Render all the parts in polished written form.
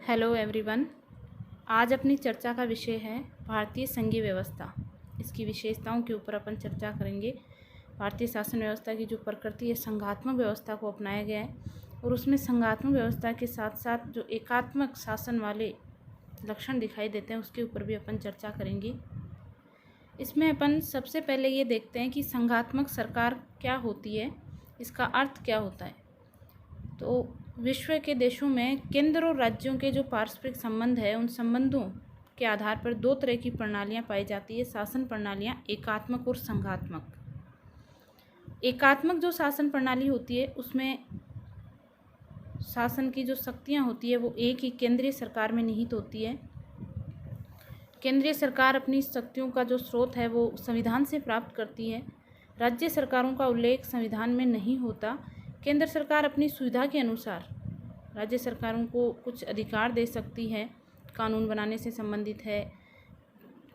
Hello everyone. आज अपनी चर्चा का विषय है भारतीय संघीय व्यवस्था। इसकी विशेषताओं के ऊपर अपन चर्चा करेंगे। भारतीय शासन व्यवस्था की जो प्रकृति है, संघात्मक व्यवस्था को अपनाया गया है और उसमें संघात्मक व्यवस्था के साथ साथ जो एकात्मक शासन वाले लक्षण दिखाई देते हैं उसके ऊपर भी अपन चर्चा करेंगे। इसमें अपन सबसे पहले ये देखते हैं कि संघात्मक सरकार क्या होती है, इसका अर्थ क्या होता है। तो विश्व के देशों में केंद्र और राज्यों के जो पारस्परिक संबंध है, उन संबंधों के आधार पर दो तरह की प्रणालियां पाई जाती है। शासन प्रणालियां एकात्मक और संघात्मक। एकात्मक जो शासन प्रणाली होती है उसमें शासन की जो शक्तियां होती है वो एक ही केंद्रीय सरकार में निहित होती है। केंद्रीय सरकार अपनी शक्तियों का जो स्रोत है वो संविधान से प्राप्त करती है। राज्य सरकारों का उल्लेख संविधान में नहीं होता। केंद्र सरकार अपनी सुविधा के अनुसार राज्य सरकारों को कुछ अधिकार दे सकती है, कानून बनाने से संबंधित है,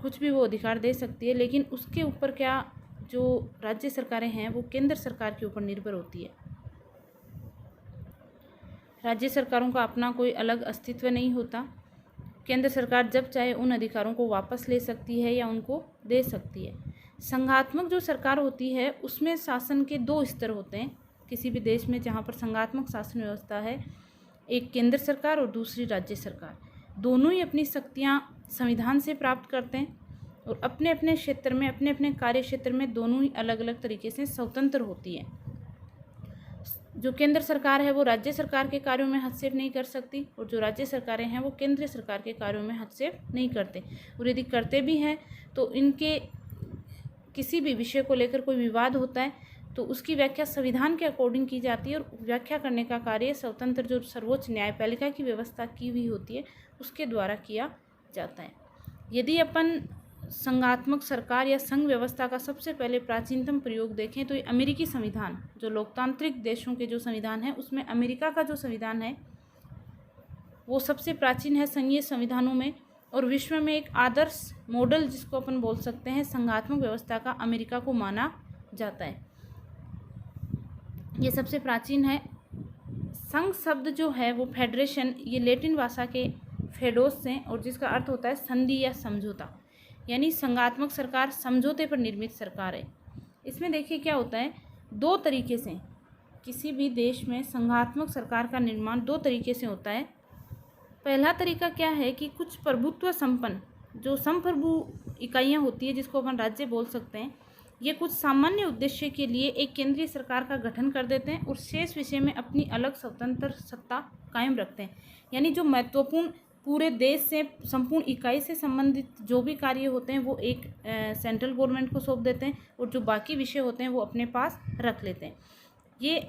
कुछ भी वो अधिकार दे सकती है, लेकिन उसके ऊपर क्या जो राज्य सरकारें हैं वो केंद्र सरकार के ऊपर निर्भर होती है। राज्य सरकारों का अपना कोई अलग अस्तित्व नहीं होता। केंद्र सरकार जब चाहे उन अधिकारों को वापस ले सकती है या उनको दे सकती है। संघात्मक जो सरकार होती है उसमें शासन के दो स्तर होते हैं। किसी भी देश में जहाँ पर संघात्मक शासन व्यवस्था है, एक केंद्र सरकार और दूसरी राज्य सरकार, दोनों ही अपनी शक्तियाँ संविधान से प्राप्त करते हैं और अपने अपने क्षेत्र में, अपने अपने कार्य क्षेत्र में दोनों ही अलग अलग तरीके से स्वतंत्र होती है। जो केंद्र सरकार है वो राज्य सरकार के कार्यों में हस्तक्षेप नहीं कर सकती और जो राज्य सरकारें हैं वो केंद्र सरकार के कार्यों में हस्तक्षेप नहीं करते, और यदि करते भी हैं तो इनके किसी भी विषय को लेकर कोई विवाद होता है तो उसकी व्याख्या संविधान के अकॉर्डिंग की जाती है और व्याख्या करने का कार्य स्वतंत्र जो सर्वोच्च न्यायपालिका की व्यवस्था की हुई होती है उसके द्वारा किया जाता है। यदि अपन संघात्मक सरकार या संघ व्यवस्था का सबसे पहले प्राचीनतम प्रयोग देखें तो ये अमेरिकी संविधान, जो लोकतांत्रिक देशों के जो संविधान है उसमें अमेरिका का जो संविधान है वो सबसे प्राचीन है संघीय संविधानों में, और विश्व में एक आदर्श मॉडल जिसको अपन बोल सकते हैं संघात्मक व्यवस्था का अमेरिका को माना जाता है। ये सबसे प्राचीन है। संघ शब्द जो है वो फेडरेशन, ये लैटिन भाषा के फेडोस से, और जिसका अर्थ होता है संधि या समझौता, यानी संघात्मक सरकार समझौते पर निर्मित सरकार है। इसमें देखिए क्या होता है, दो तरीके से किसी भी देश में संघात्मक सरकार का निर्माण दो तरीके से होता है। पहला तरीका क्या है कि कुछ प्रभुत्व संपन्न जो संप्रभु इकाइयाँ होती है जिसको अपन राज्य बोल सकते हैं, ये कुछ सामान्य उद्देश्य के लिए एक केंद्रीय सरकार का गठन कर देते हैं और शेष विषय में अपनी अलग स्वतंत्र सत्ता कायम रखते हैं। यानी जो महत्वपूर्ण पूरे देश से संपूर्ण इकाई से संबंधित जो भी कार्य होते हैं वो एक सेंट्रल गवर्नमेंट को सौंप देते हैं और जो बाकी विषय होते हैं वो अपने पास रख लेते हैं। ये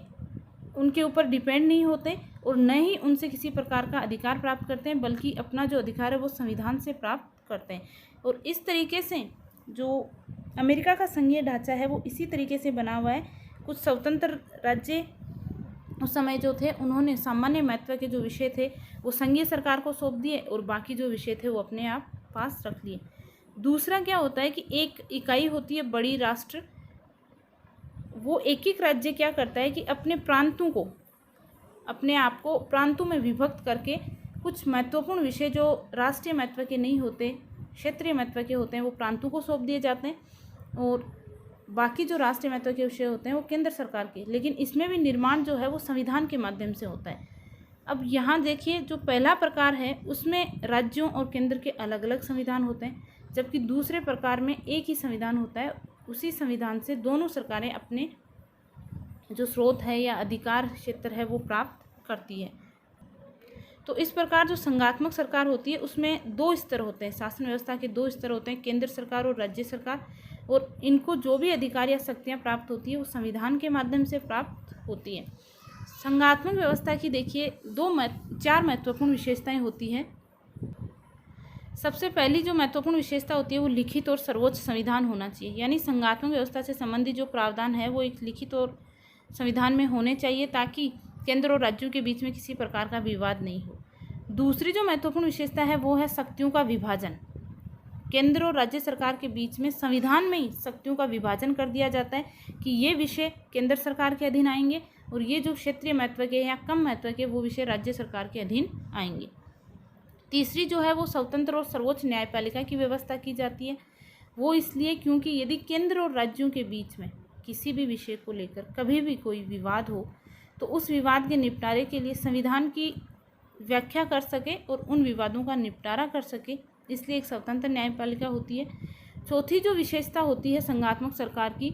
उनके ऊपर डिपेंड नहीं होते और न ही उनसे किसी प्रकार का अधिकार प्राप्त करते हैं, बल्कि अपना जो अधिकार है वो संविधान से प्राप्त करते हैं। और इस तरीके से जो अमेरिका का संघीय ढांचा है वो इसी तरीके से बना हुआ है। कुछ स्वतंत्र राज्य उस समय जो थे उन्होंने सामान्य महत्व के जो विषय थे वो संघीय सरकार को सौंप दिए और बाकी जो विषय थे वो अपने आप पास रख लिए। दूसरा क्या होता है कि एक इकाई होती है बड़ी राष्ट्र, वो एक एक राज्य क्या करता है कि अपने प्रांतों को, अपने आप को प्रांतों में विभक्त करके कुछ महत्वपूर्ण विषय जो राष्ट्रीय महत्व के नहीं होते, क्षेत्रीय महत्व के होते हैं, वो प्रांतों को सौंप दिए जाते हैं और बाकी जो राष्ट्रीय महत्व के विषय होते हैं वो केंद्र सरकार के। लेकिन इसमें भी निर्माण जो है वो संविधान के माध्यम से होता है। अब यहाँ देखिए जो पहला प्रकार है उसमें राज्यों और केंद्र के अलग अलग संविधान होते हैं, जबकि दूसरे प्रकार में एक ही संविधान होता है। उसी संविधान से दोनों सरकारें अपने जो स्रोत है या अधिकार क्षेत्र है वो प्राप्त करती है। तो इस प्रकार जो संघात्मक सरकार होती है उसमें दो स्तर होते हैं, शासन व्यवस्था के दो स्तर होते हैं, केंद्र सरकार और राज्य सरकार, और इनको जो भी अधिकार या शक्तियाँ प्राप्त होती है वो संविधान के माध्यम से प्राप्त होती है। संघात्मक व्यवस्था की देखिए चार महत्वपूर्ण विशेषताएं होती हैं। सबसे पहली जो महत्वपूर्ण विशेषता होती है वो लिखित और सर्वोच्च संविधान होना चाहिए, यानी संघात्मक व्यवस्था से संबंधित जो प्रावधान है वो एक लिखित और संविधान में होने चाहिए ताकि केंद्र और राज्यों के बीच में किसी प्रकार का विवाद नहीं हो। दूसरी जो महत्वपूर्ण विशेषता है वो है शक्तियों का विभाजन। केंद्र और राज्य सरकार के बीच में संविधान में ही शक्तियों का विभाजन कर दिया जाता है कि ये विषय केंद्र सरकार के अधीन आएंगे और ये जो क्षेत्रीय महत्व के या कम महत्व के वो विषय राज्य सरकार के अधीन आएंगे। तीसरी जो है वो स्वतंत्र और सर्वोच्च न्यायपालिका की व्यवस्था की जाती है। वो इसलिए क्योंकि यदि केंद्र और राज्यों के बीच में किसी भी विषय को लेकर कभी भी कोई विवाद हो तो उस विवाद के निपटारे के लिए संविधान की व्याख्या कर सके और उन विवादों का निपटारा कर सके, इसलिए एक स्वतंत्र न्यायपालिका होती है। चौथी जो विशेषता होती है संघात्मक सरकार की,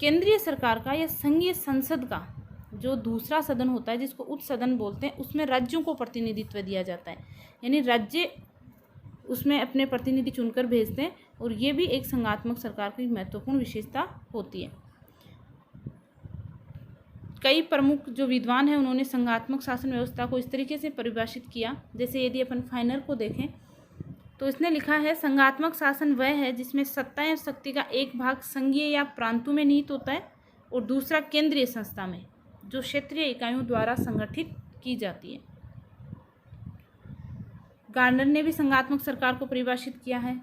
केंद्रीय सरकार का या संघीय संसद का जो दूसरा सदन होता है जिसको उच्च सदन बोलते हैं, उसमें राज्यों को प्रतिनिधित्व दिया जाता है, यानी राज्य उसमें अपने प्रतिनिधि चुनकर भेजते हैं और ये भी एक संघात्मक सरकार की महत्वपूर्ण विशेषता होती है। कई प्रमुख जो विद्वान हैं उन्होंने संघात्मक शासन व्यवस्था को इस तरीके से परिभाषित किया, जैसे यदि अपन फाइनर को देखें तो इसने लिखा है संघात्मक शासन वह है जिसमें सत्ता या शक्ति का एक भाग संघीय या प्रांतों में निहित होता है और दूसरा केंद्रीय संस्था में जो क्षेत्रीय इकाइयों द्वारा संगठित की जाती है। गार्नर ने भी संघात्मक सरकार को परिभाषित किया है,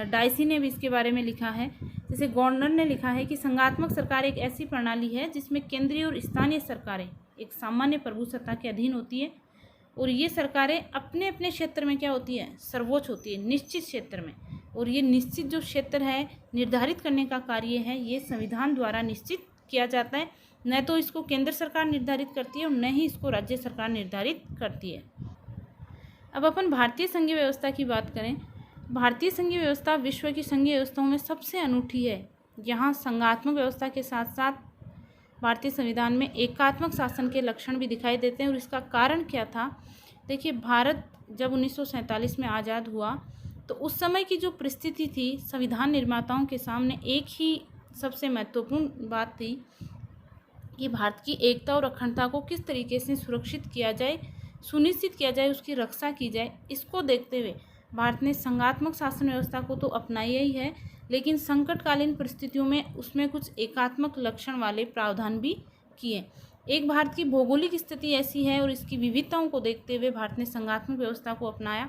डाइसी ने भी इसके बारे में लिखा है। जैसे गवर्नर ने लिखा है कि संघात्मक सरकार एक ऐसी प्रणाली है जिसमें केंद्रीय और स्थानीय सरकारें एक सामान्य प्रभु सत्ता के अधीन होती है और ये सरकारें अपने अपने क्षेत्र में क्या होती है, सर्वोच्च होती है निश्चित क्षेत्र में, और ये निश्चित जो क्षेत्र है निर्धारित करने का कार्य है ये संविधान द्वारा निश्चित किया जाता है, न तो इसको केंद्र सरकार निर्धारित करती है और न ही इसको राज्य सरकार निर्धारित करती है। अब अपन भारतीय संघीय व्यवस्था की बात करें, भारतीय संघीय व्यवस्था विश्व की संघीय व्यवस्थाओं में सबसे अनूठी है। यहाँ संघात्मक व्यवस्था के साथ साथ भारतीय संविधान में एकात्मक शासन के लक्षण भी दिखाई देते हैं और इसका कारण क्या था। देखिए, भारत जब 1947 में आज़ाद हुआ तो उस समय की जो परिस्थिति थी, संविधान निर्माताओं के सामने एक ही सबसे महत्वपूर्ण बात थी कि भारत की एकता और अखंडता को किस तरीके से सुरक्षित किया जाए, सुनिश्चित किया जाए, उसकी रक्षा की जाए। इसको देखते हुए भारत ने संघात्मक शासन व्यवस्था को तो अपनाया ही है, लेकिन संकटकालीन परिस्थितियों में उसमें कुछ एकात्मक लक्षण वाले प्रावधान भी किए। एक, भारत की भौगोलिक स्थिति ऐसी है और इसकी विविधताओं को देखते हुए भारत ने संघात्मक व्यवस्था को अपनाया,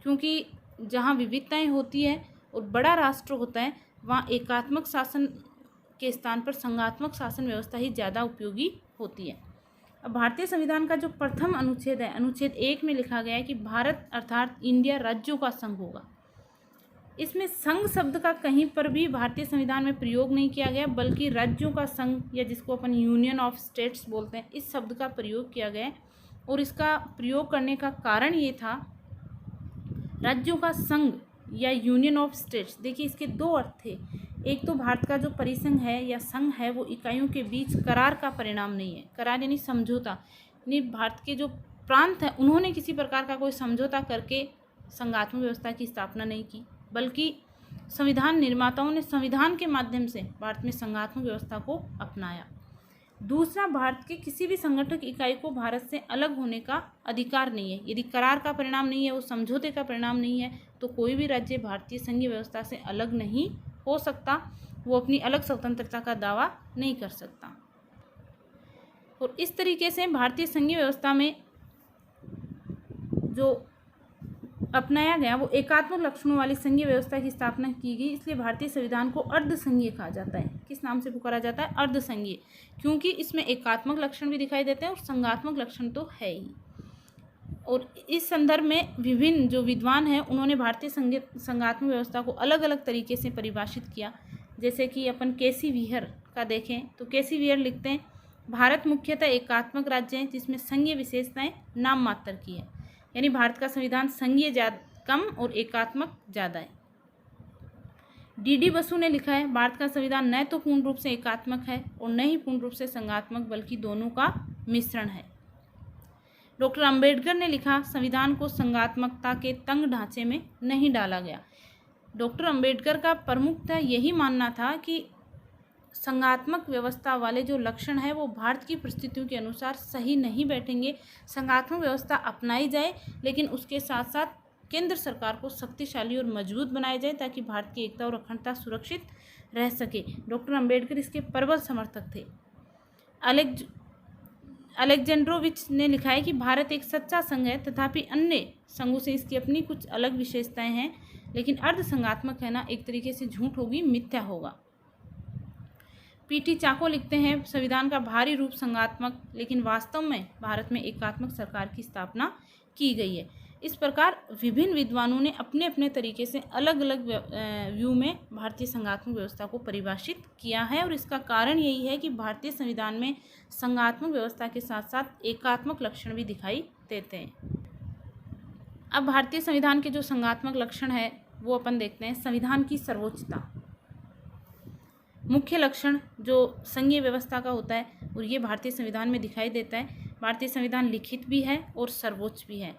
क्योंकि जहाँ विविधताएं होती है और बड़ा राष्ट्र होता है वहाँ एकात्मक शासन के स्थान पर संघात्मक शासन व्यवस्था ही ज़्यादा उपयोगी होती है। अब भारतीय संविधान का जो प्रथम अनुच्छेद है, अनुच्छेद 1 में लिखा गया है कि भारत अर्थात इंडिया राज्यों का संघ होगा। इसमें संघ शब्द का कहीं पर भी भारतीय संविधान में प्रयोग नहीं किया गया, बल्कि राज्यों का संघ या जिसको अपन यूनियन ऑफ स्टेट्स बोलते हैं, इस शब्द का प्रयोग किया गया है। और इसका प्रयोग करने का कारण ये था, राज्यों का संघ या यूनियन ऑफ स्टेट्स, देखिए इसके दो अर्थ थे। एक तो भारत का जो परिसंघ है या संघ है वो इकाइयों के बीच करार का परिणाम नहीं है। करार यानी समझौता, यानी भारत के जो प्रांत हैं उन्होंने किसी प्रकार का कोई समझौता करके संघात्मक व्यवस्था की स्थापना नहीं की, बल्कि संविधान निर्माताओं ने संविधान के माध्यम से भारत में संघात्मक व्यवस्था को अपनाया। दूसरा, भारत के किसी भी संगठक इकाई को भारत से अलग होने का अधिकार नहीं है। यदि करार का परिणाम नहीं है, वो समझौते का परिणाम नहीं है, तो कोई भी राज्य भारतीय संघीय व्यवस्था से अलग नहीं हो सकता, वो अपनी अलग स्वतंत्रता का दावा नहीं कर सकता। और इस तरीके से भारतीय संघीय व्यवस्था में जो अपनाया गया वो एकात्मक लक्षणों वाली संघीय व्यवस्था की स्थापना की गई। इसलिए भारतीय संविधान को अर्धसंघीय कहा जाता है। किस नाम से पुकारा जाता है? अर्धसंघीय, क्योंकि इसमें एकात्मक लक्षण भी दिखाई देते हैं और संघात्मक लक्षण तो है ही। और इस संदर्भ में विभिन्न जो विद्वान हैं उन्होंने भारतीय संघात्मक व्यवस्था को अलग अलग तरीके से परिभाषित किया। जैसे कि अपन केसी विहर का देखें तो केसी विहर लिखते हैं, भारत मुख्यतः एकात्मक राज्य है जिसमें संघीय विशेषताएं नाम मात्र की है। यानी भारत का संविधान संघीय कम और एकात्मक ज़्यादा है। डी बसु ने लिखा है, भारत का संविधान न तो पूर्ण रूप से एकात्मक है और न ही पूर्ण रूप से संघात्मक, बल्कि दोनों का मिश्रण है। डॉक्टर अंबेडकर ने लिखा, संविधान को संघात्मकता के तंग ढांचे में नहीं डाला गया। डॉक्टर अंबेडकर का प्रमुखतः यही मानना था कि संघात्मक व्यवस्था वाले जो लक्षण है वो भारत की परिस्थितियों के अनुसार सही नहीं बैठेंगे। संघात्मक व्यवस्था अपनाई जाए, लेकिन उसके साथ साथ केंद्र सरकार को शक्तिशाली और मजबूत बनाया जाए ताकि भारत की एकता और अखंडता सुरक्षित रह सके। डॉक्टर अंबेडकर इसके प्रबल समर्थक थे। अलेक्जेंड्रोविच ने लिखा है कि भारत एक सच्चा संघ है, तथापि अन्य संघों से इसकी अपनी कुछ अलग विशेषताएं हैं, लेकिन अर्धसंघात्मक कहना एक तरीके से झूठ होगी, मिथ्या होगा। पीटी चाको लिखते हैं संविधान का भारी रूप संघात्मक, लेकिन वास्तव में भारत में एकात्मक सरकार की स्थापना की गई है। इस प्रकार विभिन्न विद्वानों ने अपने अपने तरीके से अलग अलग व्यू में भारतीय संघात्मक व्यवस्था को परिभाषित किया है, और इसका कारण यही है कि भारतीय संविधान में संघात्मक व्यवस्था के साथ साथ एकात्मक लक्षण भी दिखाई देते हैं। अब भारतीय संविधान के जो संघात्मक लक्षण है वो अपन देखते हैं। संविधान की सर्वोच्चता, मुख्य लक्षण जो संघीय व्यवस्था का होता है और ये भारतीय संविधान में दिखाई देता है। भारतीय संविधान लिखित भी है और सर्वोच्च भी है।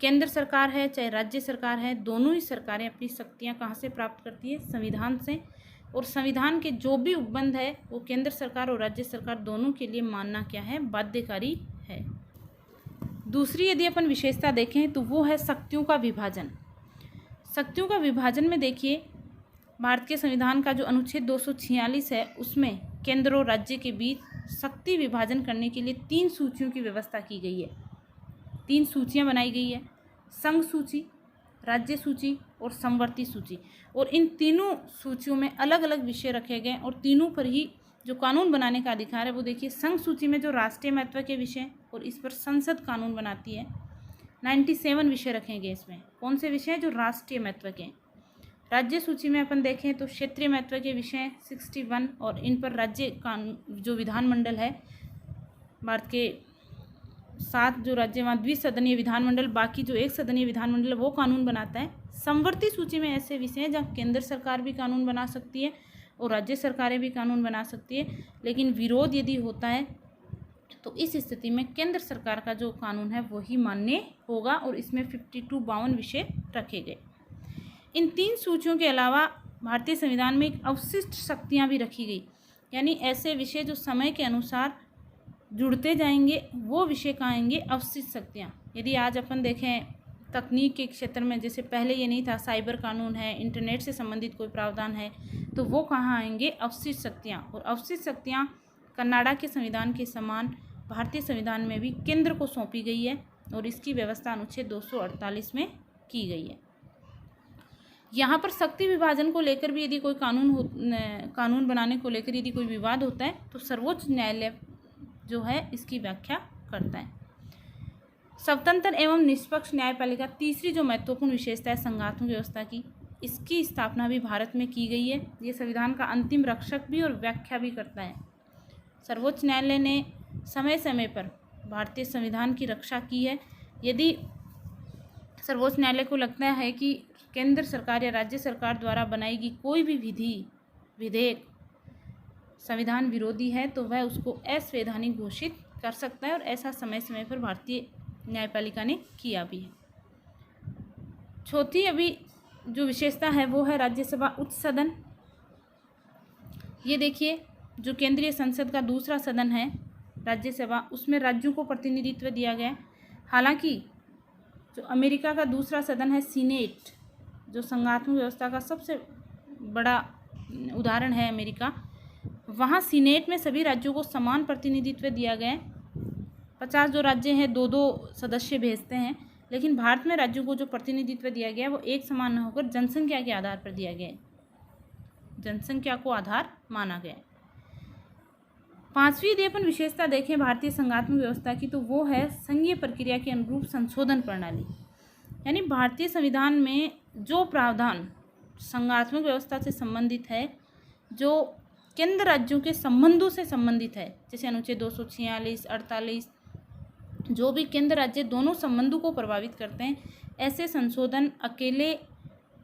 केंद्र सरकार है चाहे राज्य सरकार है, दोनों ही सरकारें अपनी शक्तियाँ कहाँ से प्राप्त करती है? संविधान से। और संविधान के जो भी उपबंध है वो केंद्र सरकार और राज्य सरकार दोनों के लिए मानना क्या है? बाध्यकारी है। दूसरी यदि अपन विशेषता देखें तो वो है शक्तियों का विभाजन। शक्तियों का विभाजन में देखिए, भारत के संविधान का जो अनुच्छेद 246 है उसमें केंद्र और राज्य के बीच शक्ति विभाजन करने के लिए 3 सूचियों की व्यवस्था की गई है। 3 सूचियां बनाई गई है, संघ सूची, राज्य सूची और समवर्ती सूची। और इन तीनों सूचियों में अलग अलग विषय रखे गए और तीनों पर ही जो कानून बनाने का अधिकार है वो देखिए, संघ सूची में जो राष्ट्रीय महत्व के विषय और इस पर संसद कानून बनाती है। 97 विषय रखे गए इसमें। कौन से विषय? जो राष्ट्रीय महत्व के। राज्य सूची में अपन देखें तो क्षेत्रीय महत्व के विषय 61 और इन पर राज्य कानून जो विधानमंडल है, भारत के 7 जो राज्य वहाँ द्विसदनीय विधानमंडल, बाकी जो 1 सदनीय विधानमंडल वो कानून बनाता है। समवर्ती सूची में ऐसे विषय हैं जहाँ केंद्र सरकार भी कानून बना सकती है और राज्य सरकारें भी कानून बना सकती है, लेकिन विरोध यदि होता है तो इस स्थिति में केंद्र सरकार का जो कानून है वही मान्य होगा और इसमें 52 विषय रखे गए। इन 3 सूचियों के अलावा भारतीय संविधान में एक अवशिष्ट शक्तियाँ भी रखी गई, यानी ऐसे विषय जो समय के अनुसार जुड़ते जाएंगे वो विषय कहाँ आएंगे? अवशिष्ट शक्तियाँ। यदि आज अपन देखें तकनीक के क्षेत्र में, जैसे पहले ये नहीं था, साइबर कानून है, इंटरनेट से संबंधित कोई प्रावधान है, तो वो कहाँ आएंगे? अवशिष्ट शक्तियाँ। और अवशिष्ट शक्तियाँ कनाडा के संविधान के समान भारतीय संविधान में भी केंद्र को सौंपी गई है और इसकी व्यवस्था अनुच्छेद 248 में की गई है। यहाँ पर शक्ति विभाजन को लेकर भी यदि कोई कानून बनाने को लेकर यदि कोई विवाद होता है तो सर्वोच्च न्यायालय जो है इसकी व्याख्या करता है। स्वतंत्र एवं निष्पक्ष न्यायपालिका, तीसरी जो महत्वपूर्ण विशेषता है संघात्मक व्यवस्था की, इसकी स्थापना भी भारत में की गई है। ये संविधान का अंतिम रक्षक भी और व्याख्या भी करता है। सर्वोच्च न्यायालय ने समय समय पर भारतीय संविधान की रक्षा की है। यदि सर्वोच्च न्यायालय को लगता है कि केंद्र सरकार या राज्य सरकार द्वारा बनाई गई कोई भी विधेयक संविधान विरोधी है तो वह उसको असंवैधानिक घोषित कर सकता है, और ऐसा समय समय पर भारतीय न्यायपालिका ने किया भी है। चौथी अभी जो विशेषता है वो है राज्यसभा उच्च सदन। ये देखिए, जो केंद्रीय संसद का दूसरा सदन है राज्यसभा, उसमें राज्यों को प्रतिनिधित्व दिया गया है। हालांकि जो अमेरिका का दूसरा सदन है सीनेट, जो संघात्मक व्यवस्था का सबसे बड़ा उदाहरण है अमेरिका, वहाँ सीनेट में सभी राज्यों को समान प्रतिनिधित्व दिया गया है। 50 जो राज्य हैं 2-2 सदस्य भेजते हैं, लेकिन भारत में राज्यों को जो प्रतिनिधित्व दिया गया है वो एक समान न होकर जनसंख्या के आधार पर दिया गया है, जनसंख्या को आधार माना गया है। 5वीं यदि अपन विशेषता देखें भारतीय संघात्मक व्यवस्था की तो वो है संघीय प्रक्रिया के अनुरूप संशोधन प्रणाली। यानी भारतीय संविधान में जो प्रावधान संघात्मक व्यवस्था से संबंधित है, जो केंद्र राज्यों के संबंधों से संबंधित है, जैसे अनुच्छेद 246, 48, जो भी केंद्र राज्य दोनों संबंधों को प्रभावित करते हैं, ऐसे संशोधन अकेले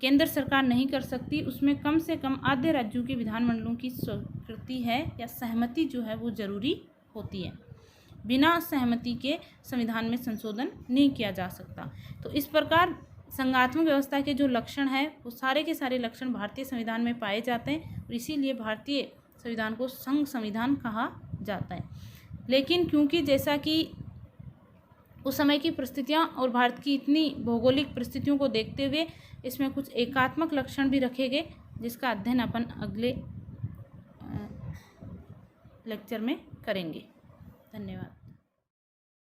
केंद्र सरकार नहीं कर सकती। उसमें कम से कम आधे राज्यों के विधानमंडलों की स्वीकृति है या सहमति जो है वो जरूरी होती है। बिना सहमति के संविधान में संशोधन नहीं किया जा सकता। तो इस प्रकार संघात्मक व्यवस्था के जो लक्षण है वो सारे के सारे लक्षण भारतीय संविधान में पाए जाते हैं और इसीलिए भारतीय संविधान को संघ संविधान कहा जाता है। लेकिन क्योंकि जैसा कि उस समय की परिस्थितियाँ और भारत की इतनी भौगोलिक परिस्थितियों को देखते हुए इसमें कुछ एकात्मक लक्षण भी रखे गए, जिसका अध्ययन अपन अगले लेक्चर में करेंगे। धन्यवाद।